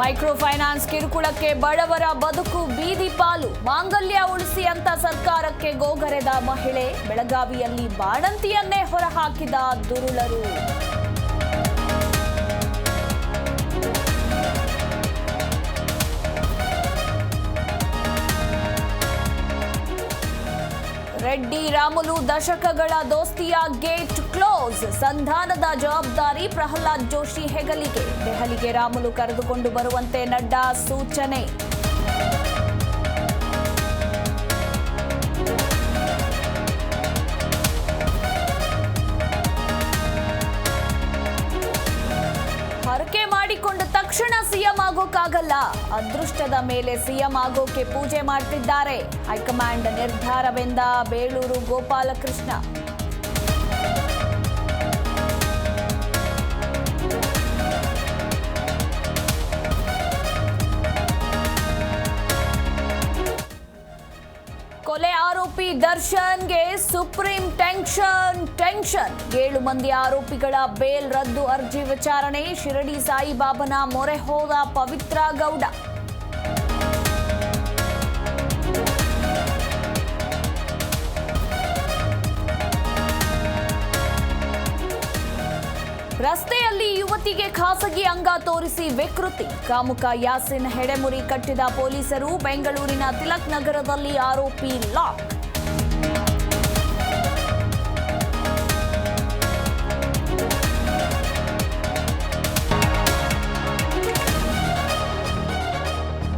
Micro finance ಕಿರುಕುಳಕ್ಕೆ ಬಡವರ ಬದುಕು ಬೀದಿ ಪಾಲು. ಮಾಂಗಲ್ಯ ಉಳಿಸಿ ಅಂತ ಸರ್ಕಾರಕ್ಕೆ ಗೋಗರೆದ ಮಹಿಳೆ. ಬೆಳಗಾವಿಯಲ್ಲಿ ಬಾಣಂತಿಯನ್ನೇ ಹೊರಹಾಕಿದ ದುರುಳರು. ರೆಡ್ಡಿ ರಾಮುಲು ದಶಕಗಳ ದೋಸ್ತಿಯ ಗೇಟ್ ಕ್ಲೋಸ್. ಸಂಧಾನದ ಜವಾಬ್ದಾರಿ ಪ್ರಹ್ಲಾದ್ ಜೋಶಿ ಹೆಗಲಿಗೆ. ದೆಹಲಿಗೆ ರಾಮುಲು ಕರೆದುಕೊಂಡು ಬರುವಂತೆ ನಡ್ಡಾ ಸೂಚನೆ. ಹರಕೆ ಮಾಡಿಕೊಂಡ ತಕ್ಷಣ ಸಿಎಂ ಆಗೋಕ್ಕಾಗಲ್ಲ. ಅದೃಷ್ಟದ ಮೇಲೆ ಸಿಎಂ ಆಗೋಕೆ ಪೂಜೆ ಮಾಡ್ತಿದ್ದಾರೆ. ಹೈಕಮಾಂಡ್ ನಿರ್ಧಾರವೆಂದ ಬೇಳೂರು ಗೋಪಾಲಕೃಷ್ಣ. ಕೊಲೆ ಆರೋಪಿ ದರ್ಶನ್ಗೆ ಸುಪ್ರೀಂ ಟೆನ್ಷನ್. 7 ಮಂದಿ ಆರೋಪಿಗಳ ಬೇಲ್ ರದ್ದು ಅರ್ಜಿ ವಿಚಾರಣೆ. ಶಿರಡಿ ಸಾಯಿಬಾಬನ ಮೊರೆ ಹೋದ ಪವಿತ್ರ ಗೌಡ. ರಸ್ತೆಯಲ್ಲಿ ಯುವತಿಗೆ ಖಾಸಗಿ ಅಂಗ ತೋರಿಸಿ ವಿಕೃತಿ. ಕಾಮುಕ ಯಾಸಿನ್ ಹೆಡೆಮುರಿ ಕಟ್ಟಿದ ಪೊಲೀಸರು. ಬೆಂಗಳೂರಿನ ತಿಲಕ್ ನಗರದಲ್ಲಿ ಆರೋಪಿ ಲಾಕ್.